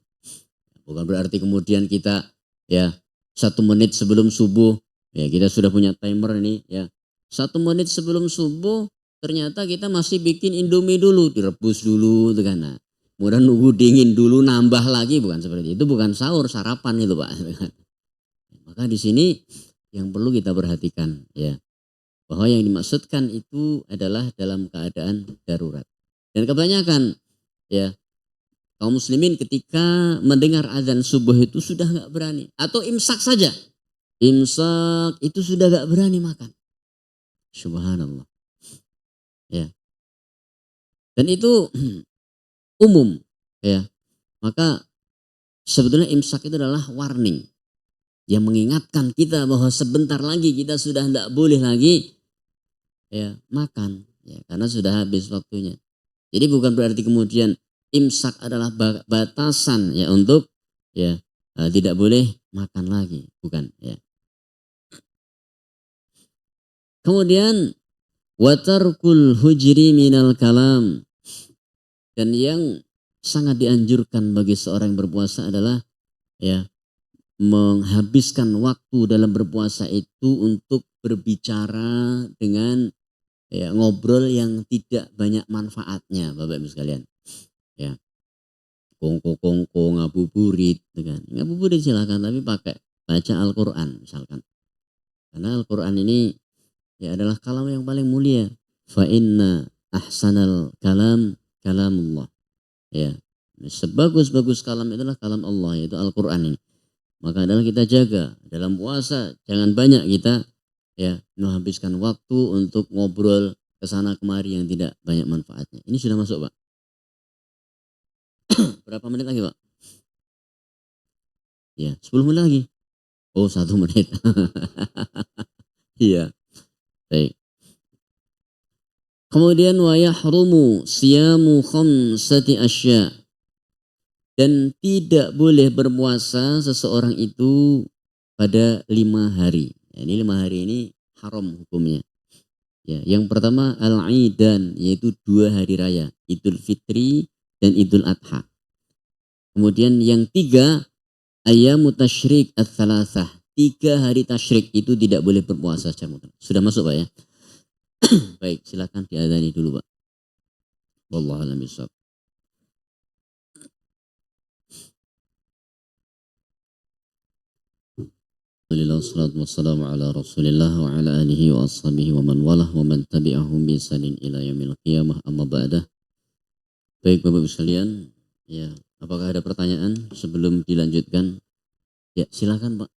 Bukan berarti kemudian kita ya 1 menit sebelum subuh ya kita sudah punya timer ini ya 1 menit sebelum subuh ternyata kita masih bikin indomie dulu, direbus dulu gitu kan. Nah, kemudian nunggu dingin dulu nambah lagi, bukan seperti itu, bukan sahur, sarapan itu Pak. Maka di sini yang perlu kita perhatikan ya bahwa yang dimaksudkan itu adalah dalam keadaan darurat. Dan kebanyakan ya kaum muslimin ketika mendengar azan subuh itu sudah nggak berani atau imsak saja. Imsak itu sudah nggak berani makan. Subhanallah. Ya. Dan itu umum ya. Maka sebetulnya imsak itu adalah warning yang mengingatkan kita bahwa sebentar lagi kita sudah tidak boleh lagi ya makan ya karena sudah habis waktunya. Jadi bukan berarti kemudian imsak adalah batasan ya untuk ya tidak boleh makan lagi, bukan ya. Kemudian watarkul hujri minal kalam, dan yang sangat dianjurkan bagi seorang yang berpuasa adalah ya menghabiskan waktu dalam berpuasa itu untuk berbicara dengan ya ngobrol yang tidak banyak manfaatnya Bapak Ibu sekalian. Ya. Kongko-kongko ngabuburit dengan ngabuburit silakan tapi pakai baca Al-Qur'an misalkan. Karena Al-Qur'an ini ya adalah kalam yang paling mulia. Fa inna ahsanal kalam kalamullah. Ya. Sebagus-bagus kalam itulah kalam Allah, yaitu Al-Qur'an ini. Maka adalah kita jaga dalam puasa jangan banyak kita ya menghabiskan waktu untuk ngobrol ke sana kemari yang tidak banyak manfaatnya. Ini sudah masuk, Pak. Berapa menit lagi, Pak? Ya, 10 menit lagi. Oh, 1 menit. Iya, baik. Kemudian wa yahrumu siyamu khamsati asya, dan tidak boleh berpuasa seseorang itu pada 5 hari. Ya, ini 5 hari ini haram hukumnya. Ya, yang pertama al-Aidan, yaitu 2 hari raya, Idul Fitri dan Idul Adha. Kemudian yang 3 ayyamu tasyrik ats-tsalatsah. 3 hari tasyrik itu tidak boleh berpuasa secara mutlak. Sudah masuk Pak ya? Baik, silakan diadzani dulu Pak. Wallahu a'lam bishawab. Alhamdulillah wassalatu wassalamu ala Rasulillah wa ala alihi wa ashabihi wa man walah wa man tabi'ahum bi ihsanin ila yaumil qiyamah amma ba'dah. Baik Bapak Ibu sekalian, ya, apakah ada pertanyaan sebelum dilanjutkan? Ya, silakan Pak.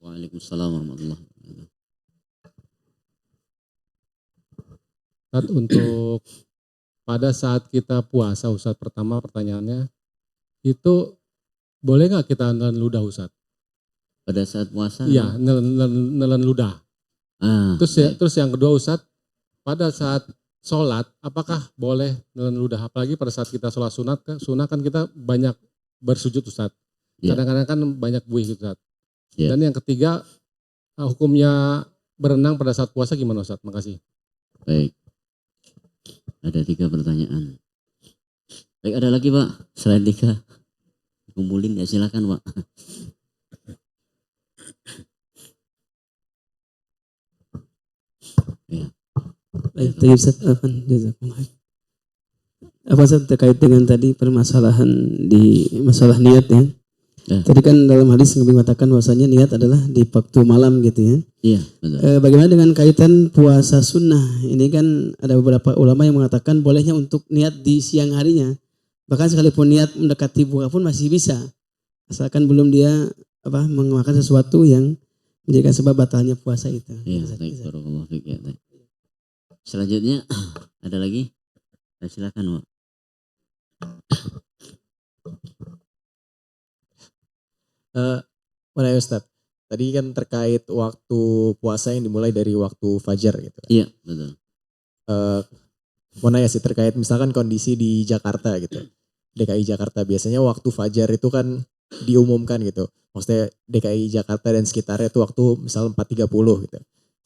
Waalaikumsalam warahmatullahi wabarakatuh. Ustaz, untuk pada saat kita puasa Ustaz, pertama pertanyaannya itu boleh nggak kita nelen ludah Ustaz? Pada saat puasa? Iya, nelen ludah. Terus yang kedua Ustaz, pada saat sholat apakah boleh nelen ludah? Apalagi pada saat kita sholat sunat kan kita banyak bersujud Ustaz. Kadang-kadang kan banyak buih Ustaz. Dan yang ketiga, hukumnya berenang pada saat puasa gimana Ustaz? Makasih. Baik. Ada 3 pertanyaan. Baik, ada lagi Pak? Selain 3. Kumpulin ya, silakan Pak. Ya. Baik, Ustaz Afan, jazakumullah. Apa Ustaz terkait dengan tadi permasalahan di masalah niat ya? Tadi kan dalam hadis Nabi mengatakan bahwasanya niat adalah di waktu malam gitu ya. Iya, betul. Bagaimana dengan kaitan puasa sunnah? Ini kan ada beberapa ulama yang mengatakan bolehnya untuk niat di siang harinya. Bahkan sekalipun niat mendekati buka pun masih bisa. Asalkan belum dia memakan sesuatu yang menjadikan sebab batalnya puasa itu. Iya, baik, barakallahu fiik ya. Selanjutnya ada lagi? Silakan Pak. Mana Ustaz? Tadi kan terkait waktu puasa yang dimulai dari waktu fajar gitu. Iya, betul. Mau nanya sih terkait misalkan kondisi di Jakarta gitu. DKI Jakarta biasanya waktu fajar itu kan diumumkan gitu. Maksudnya DKI Jakarta dan sekitarnya itu waktu misal 4.30 gitu.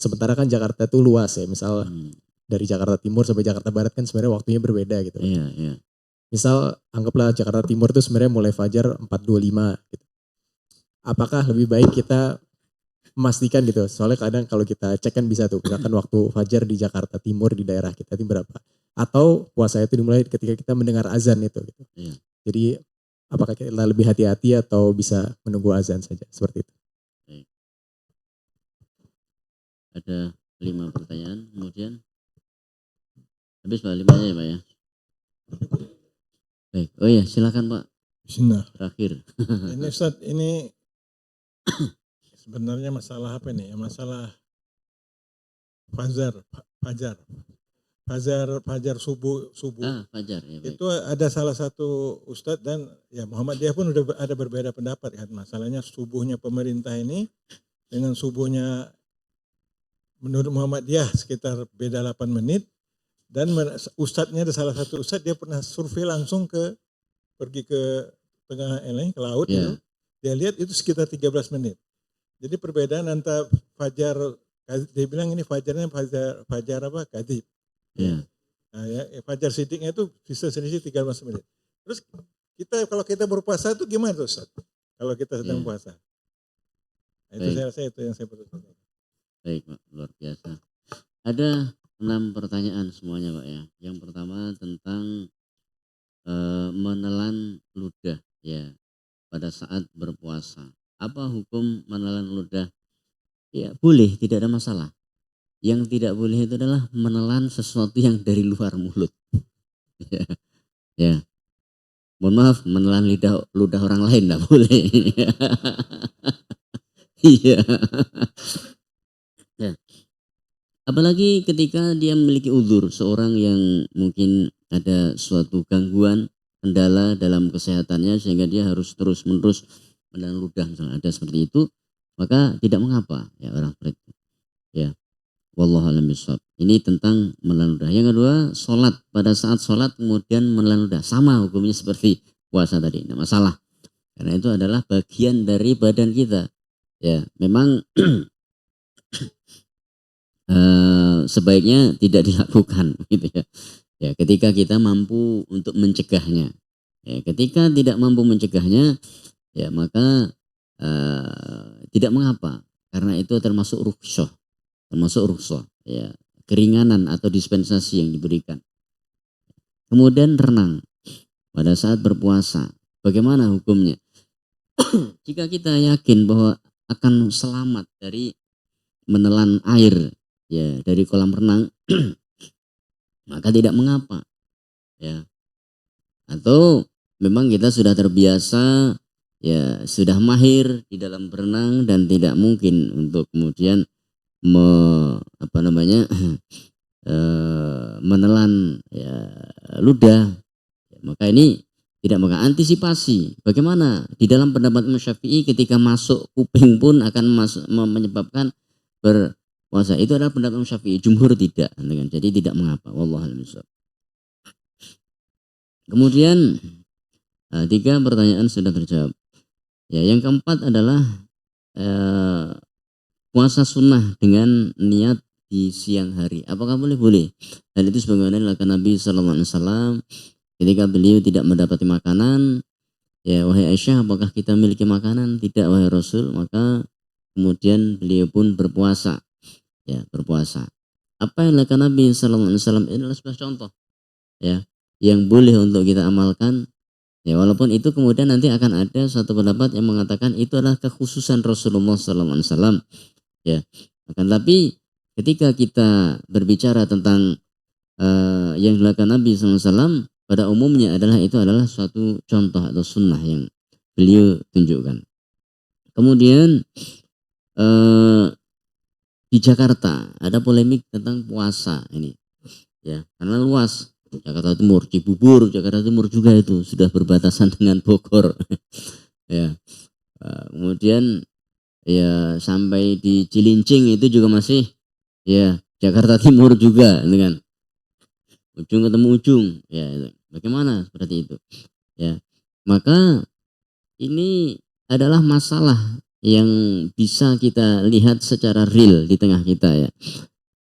Sementara kan Jakarta itu luas ya. Misal dari Jakarta Timur sampai Jakarta Barat kan sebenarnya waktunya berbeda gitu. Iya, iya. Misal anggaplah Jakarta Timur itu sebenarnya mulai fajar 4.25 gitu. Apakah lebih baik kita memastikan gitu, soalnya kadang kalau kita cek kan bisa tuh, misalkan waktu fajar di Jakarta Timur di daerah kita itu berapa, atau puasa itu dimulai ketika kita mendengar azan itu gitu. Iya. Jadi apakah kita lebih hati-hati atau bisa menunggu azan saja seperti itu? Baik. Ada 5 pertanyaan, kemudian habis Pak 5-nya ya Pak ya. Baik, oh ya silakan Pak. Bismillah. Terakhir. Ini Ustaz, ini sebenarnya masalah apa nih? Masalah fajar subuh. Fajar ya, baik. Itu ada salah satu Ustadz dan ya Muhammadiyah pun udah ada berbeda pendapat kan. Masalahnya subuhnya pemerintah ini dengan subuhnya menurut Muhammadiyah sekitar beda 8 menit. Dan ustadznya ada salah satu ustadz dia pernah survei langsung pergi ke tengah ke laut itu. Dia lihat itu sekitar 13 menit. Jadi perbedaan antara fajar, dia bilang ini fajarnya fajar apa? Kadib. Yeah. Nah, ya, fajar sidiknya itu bisa selisih 13 menit. Terus kalau kita berpuasa itu gimana tuh Ustaz? Kalau kita sedang puasa. Nah, itu saya rasa itu yang saya perlu sampaikan. Baik Pak, luar biasa. Ada 6 pertanyaan semuanya Pak ya. Yang pertama tentang menelan ludah ya pada saat berpuasa. Apa hukum menelan ludah? Ya boleh, tidak ada masalah. Yang tidak boleh itu adalah menelan sesuatu yang dari luar mulut. Ya. Mohon maaf, menelan ludah orang lain tidak boleh. Iya. Ya. Apalagi ketika dia memiliki uzur, seorang yang mungkin ada suatu gangguan, kendala dalam kesehatannya sehingga dia harus terus-menerus menelan ludah, misalnya ada seperti itu, maka tidak mengapa ya orang seperti itu. Ya. Wallahu a'lam bishawab. Ini tentang menelan ludah. Yang kedua, sholat. Pada saat sholat kemudian menelan ludah, sama hukumnya seperti puasa tadi, tidak masalah. Karena itu adalah bagian dari badan kita. Ya, memang sebaiknya tidak dilakukan, gitu ya. Ya, ketika kita mampu untuk mencegahnya. Ya, ketika tidak mampu mencegahnya, ya maka tidak mengapa. Karena itu termasuk rukhsah. Ya, keringanan atau dispensasi yang diberikan. Kemudian renang pada saat berpuasa. Bagaimana hukumnya? Jika kita yakin bahwa akan selamat dari menelan air ya dari kolam renang, maka tidak mengapa. Ya. Atau memang kita sudah terbiasa, ya sudah mahir di dalam berenang dan tidak mungkin untuk kemudian menelan ya, ludah, ya, maka ini tidak maka antisipasi. Bagaimana di dalam pendapat Imam Syafi'i ketika masuk kuping pun akan menyebabkan berpuasa. Itu adalah pendapat Imam Syafi'i. Jumhur tidak. Jadi tidak mengapa. Wallahu a'lam bishawab. Kemudian 3 pertanyaan sudah terjawab. Ya, yang keempat adalah puasa sunnah dengan niat di siang hari. Apakah boleh? Boleh. Dan itu sebagaimana dilakukan Nabi SAW ketika beliau tidak mendapati makanan. Ya, wahai Aisyah, apakah kita memiliki makanan? Tidak, wahai Rasul. Maka kemudian beliau pun berpuasa. Ya, berpuasa. Apa yang dilakukan Nabi SAW ini adalah sebuah contoh. Ya, yang boleh untuk kita amalkan. Ya, walaupun itu kemudian nanti akan ada suatu pendapat yang mengatakan itu adalah kekhususan Rasulullah SAW. Ya, akan tapi ketika kita berbicara tentang yang dilakukan Nabi SAW, pada umumnya itu adalah suatu contoh atau sunnah yang beliau tunjukkan. Kemudian di Jakarta ada polemik tentang puasa ini, ya, karena luas. Jakarta Timur, Cibubur, Jakarta Timur juga itu sudah berbatasan dengan Bogor. Ya, kemudian ya sampai di Cilincing itu juga masih ya Jakarta Timur juga dengan ujung ketemu ujung, ya itu. Bagaimana seperti itu? Ya, maka ini adalah masalah yang bisa kita lihat secara real di tengah kita, ya.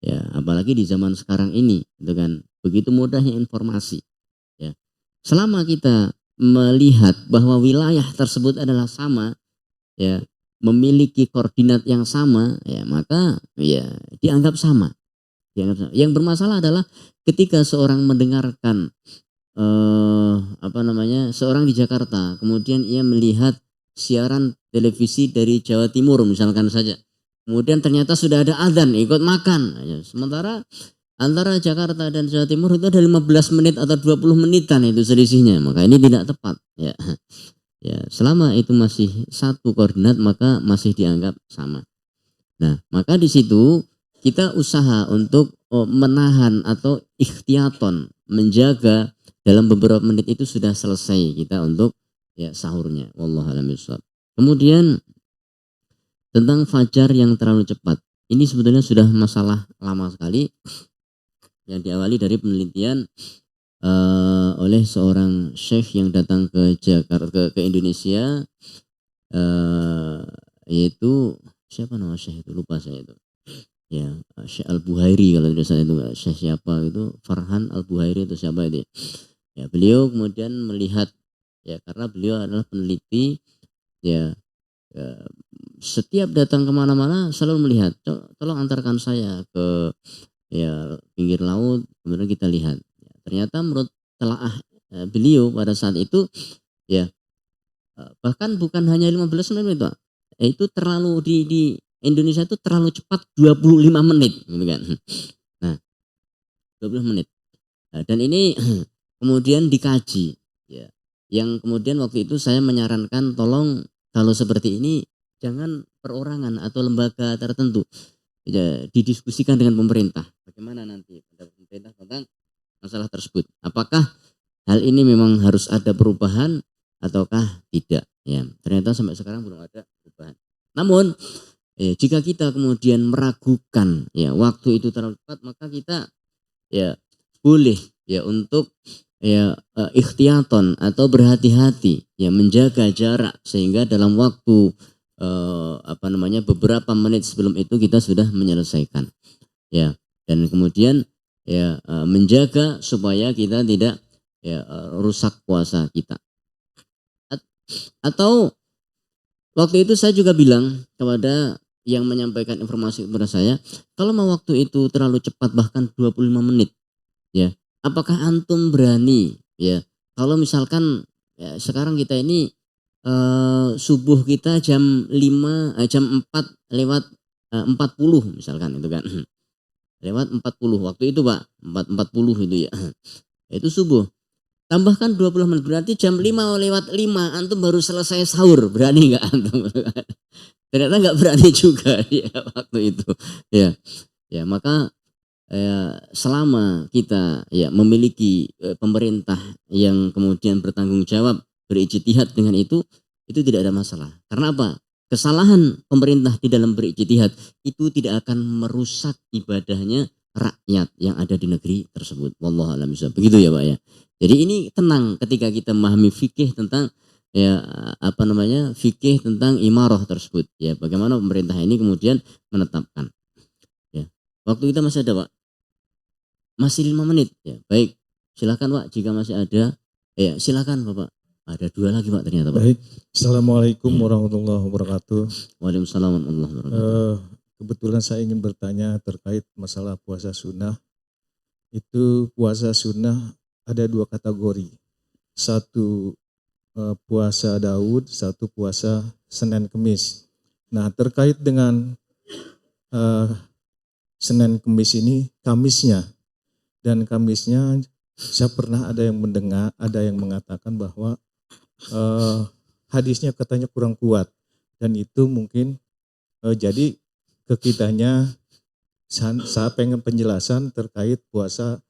Ya, apalagi di zaman sekarang ini dengan begitu mudahnya informasi. Ya, selama kita melihat bahwa wilayah tersebut adalah sama, ya, memiliki koordinat yang sama, ya, maka ya dianggap sama. Yang bermasalah adalah ketika seorang mendengarkan seorang di Jakarta, kemudian ia melihat siaran televisi dari Jawa Timur misalkan saja, kemudian ternyata sudah ada adzan, ikut makan. Sementara antara Jakarta dan Jawa Timur itu ada 15 menit atau 20 menitan itu selisihnya, maka ini tidak tepat. Ya, ya, selama itu masih satu koordinat maka masih dianggap sama. Nah, maka di situ kita usaha untuk menahan atau ikhtiaton, menjaga dalam beberapa menit itu sudah selesai kita untuk ya sahurnya. Wallahu a'lam bishawab. Kemudian tentang fajar yang terlalu cepat. Ini sebetulnya sudah masalah lama sekali yang diawali dari penelitian oleh seorang syekh yang datang ke Jakarta ke Indonesia, yaitu siapa nama syekh itu, lupa saya itu. Ya, Syekh Al-Buhairi kalau tidak salah itu, syekh siapa itu, Farhan Al-Buhairi itu siapa itu. Ya, beliau kemudian melihat, ya, karena beliau adalah peneliti, ya, setiap datang kemana-mana selalu melihat, tolong antarkan saya ke ya pinggir laut, kemudian kita lihat. Ya, ternyata menurut telaah beliau pada saat itu, ya, bahkan bukan hanya 15 menit, Pak. Itu terlalu di Indonesia itu terlalu cepat 25 menit gitu kan. Nah, 20 menit. Nah, dan ini kemudian dikaji, ya. Yang kemudian waktu itu saya menyarankan tolong kalau seperti ini jangan perorangan atau lembaga tertentu, ya, didiskusikan dengan pemerintah. Bagaimana nanti pendapat pemerintah tentang masalah tersebut? Apakah hal ini memang harus ada perubahan ataukah tidak? Ya, ternyata sampai sekarang belum ada perubahan. Namun jika kita kemudian meragukan ya waktu itu terlalu cepat, maka kita ya boleh ya untuk ya ikhtiaton atau berhati-hati ya menjaga jarak sehingga dalam waktu beberapa menit sebelum itu kita sudah menyelesaikan, ya, dan kemudian ya menjaga supaya kita tidak ya rusak puasa kita. Atau waktu itu saya juga bilang kepada yang menyampaikan informasi kepada saya, kalau mau waktu itu terlalu cepat bahkan 25 menit, ya, apakah antum berani, ya, kalau misalkan ya, sekarang kita ini subuh kita jam 4 lewat 40 misalkan itu kan, lewat 40 waktu itu Pak, 4.40 itu ya, itu subuh. Tambahkan 20 menit, berarti jam 5 lewat 5 antum baru selesai sahur, berani nggak antum? Ternyata nggak berani juga ya waktu itu, ya, ya, maka selama kita memiliki pemerintah yang kemudian bertanggung jawab, berijtihad dengan itu tidak ada masalah. Karena apa? Kesalahan pemerintah di dalam berijtihad itu tidak akan merusak ibadahnya rakyat yang ada di negeri tersebut. Wallahu a'lam bishawab. Begitu ya Pak ya. Jadi ini tenang ketika kita memahami fikih tentang fikih tentang imarah tersebut. Ya, bagaimana pemerintah ini kemudian menetapkan. Ya. Waktu kita masih ada Pak. Masih 5 menit. Ya, baik. Silakan Pak jika masih ada. Ya, silakan Bapak. Ada 2 lagi Pak ternyata Pak. Baik. Assalamualaikum warahmatullahi wabarakatuh. Waalaikumsalam warahmatullahi wabarakatuh. Kebetulan saya ingin bertanya terkait masalah puasa sunnah. Itu puasa sunnah ada 2 kategori. Satu puasa Daud, satu puasa Senin Kemis. Nah terkait dengan Senin Kemis ini, Kamisnya. Dan Kamisnya saya pernah ada yang mendengar, ada yang mengatakan bahwa hadisnya katanya kurang kuat. Dan itu mungkin jadi ke kitanya saya pengen penjelasan terkait puasa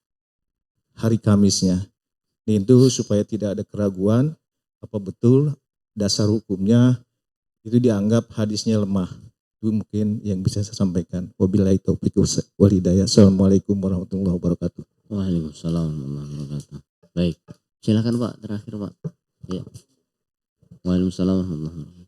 hari Kamisnya. Itu supaya tidak ada keraguan apa betul dasar hukumnya itu dianggap hadisnya lemah. Itu mungkin yang bisa saya sampaikan. Wabillahi taufiq wal hidayah. Assalamualaikum warahmatullahi wabarakatuh. Waalaikumsalam warahmatullahi wabarakatuh. Baik, silakan Pak terakhir Pak. Ya. Waalaikumsalam warahmatullahi wabarakatuh.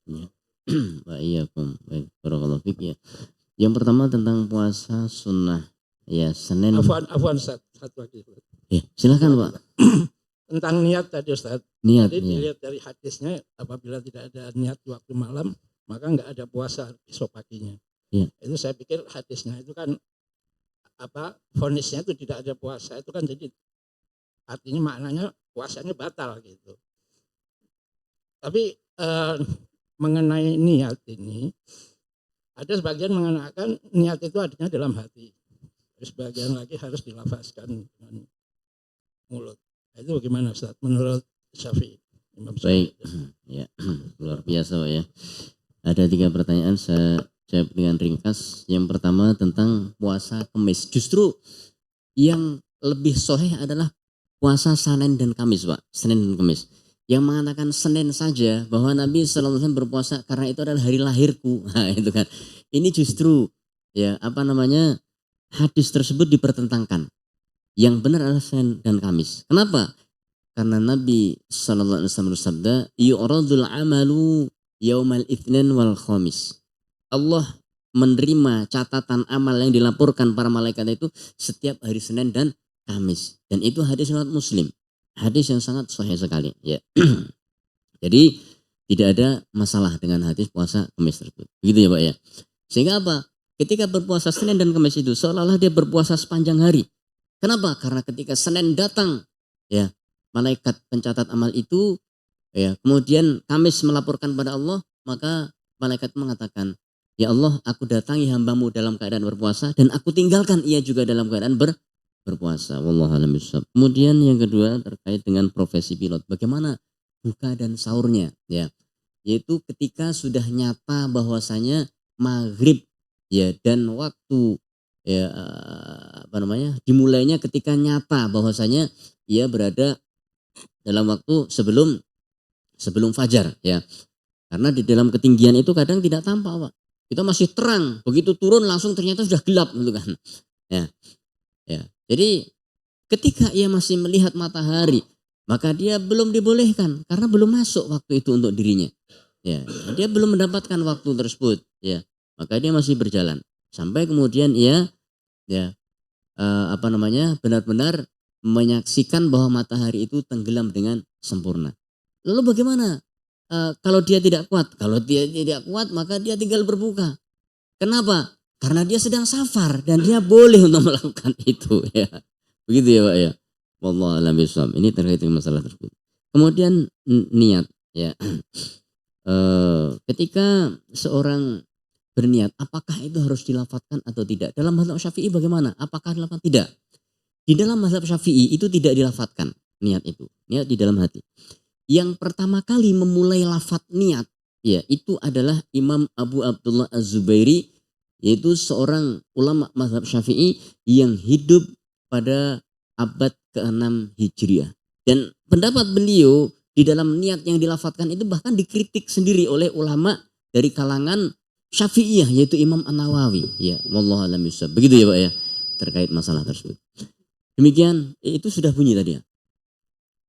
Ya. Baik, iya, baik, barakallahu fiik ya. Yang pertama tentang puasa sunnah ya Senin. Afwan satu lagi. Ya, silakan Pak. Tentang niat tadi Ustaz. Niat. Jadi Ya. dilihat dari hadisnya apabila tidak ada niat di waktu malam maka nggak ada puasa esok paginya. Ya. Itu saya pikir hadisnya itu kan vonisnya itu tidak ada puasa itu kan jadi artinya maknanya puasanya batal gitu. Tapi mengenai niat ini ada sebagian mengatakan niat itu adanya dalam hati. Sebagian lagi harus dilafazkan dengan mulut. Itu bagaimana Ustaz menurut Syafi'i? Baik, ya luar biasa Pak ya. Ada 3 pertanyaan saya jawab dengan ringkas. Yang pertama tentang puasa Kamis. Justru yang lebih sahih adalah puasa Senin dan Kamis Pak. Senin dan Kamis. Yang mengatakan Senin saja bahwa Nabi SAW berpuasa karena itu adalah hari lahirku. Nah, itu kan. Ini justru hadis tersebut dipertentangkan. Yang benar adalah Senin dan Kamis. Kenapa? Karena Nabi SAW bersabda, "Yu'radul amalu yaumal itsnin wal khamis." Allah menerima catatan amal yang dilaporkan para malaikat itu setiap hari Senin dan Kamis. Dan itu hadis riwayat Muslim. Hadis yang sangat sahih sekali. Ya. Jadi tidak ada masalah dengan hadis puasa Kamis tersebut. Begitu ya Pak ya. Sehingga apa? Ketika berpuasa Senin dan Kamis itu seolah-olah dia berpuasa sepanjang hari. Kenapa? Karena ketika Senin datang, ya malaikat pencatat amal itu, ya kemudian Kamis melaporkan pada Allah, maka malaikat mengatakan, "Ya Allah, aku datangi hambamu dalam keadaan berpuasa dan aku tinggalkan ia juga dalam keadaan berpuasa." Wallahu a'lam bishawab. Kemudian yang kedua terkait dengan profesi pilot. Bagaimana buka dan sahurnya? Ya, yaitu ketika sudah nyata bahwasanya maghrib ya dan waktu dimulainya ketika nyata bahwasanya ia berada dalam waktu sebelum fajar ya. Karena di dalam ketinggian itu kadang tidak tampak Pak. Kita masih terang, begitu turun langsung ternyata sudah gelap gitu kan. Ya. Jadi ketika ia masih melihat matahari, maka dia belum dibolehkan karena belum masuk waktu itu untuk dirinya. Ya, dia belum mendapatkan waktu tersebut. Ya, maka dia masih berjalan sampai kemudian ia benar-benar menyaksikan bahwa matahari itu tenggelam dengan sempurna. Lalu bagaimana kalau dia tidak kuat? Kalau dia tidak kuat maka dia tinggal berbuka. Kenapa? Karena dia sedang safar dan dia boleh untuk melakukan itu ya. Begitu ya Pak ya. Wallahu a'lam bishawab. Ini terkait dengan masalah tersebut. Kemudian niat ya. Ketika seorang berniat, apakah itu harus dilafatkan atau tidak? Dalam mazhab Syafi'i bagaimana? Apakah dilafat? Tidak. Di dalam mazhab Syafi'i itu tidak dilafatkan niat itu. Niat di dalam hati. Yang pertama kali memulai lafat niat ya itu adalah Imam Abu Abdullah Az-Zubairi, yaitu seorang ulama mazhab Syafi'i yang hidup pada abad ke-6 Hijriah. Dan pendapat beliau di dalam niat yang dilafatkan itu bahkan dikritik sendiri oleh ulama dari kalangan Syafi'iyah, yaitu Imam An-Nawawi. Ya, wallahu a'lam bishawab. Begitu ya Pak ya, terkait masalah tersebut. Demikian, itu sudah bunyi tadi ya.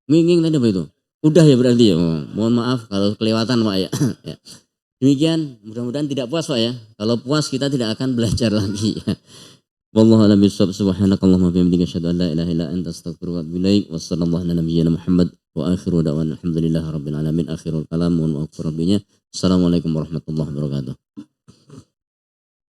Nging tadi apa itu? Udah ya berarti ya. Oh, mohon maaf kalau kelewatan Pak ya. Ya. Demikian, mudah-mudahan tidak puas Pak ya. Kalau puas kita tidak akan belajar lagi ya. Wallahu a'lam bishawab. Subhanakallahumma wa bihamdika asyhadu an la ilaha illa anta astaghfiruka wa atubu ilaik. Wassallallahu ala nabiyyina Muhammad wa akhiru da'wana alhamdulillahi rabbil alamin. Akhirul kalam, mohon maaf kurang lebihnya. Assalamualaikum warahmatullahi wabarakatuh.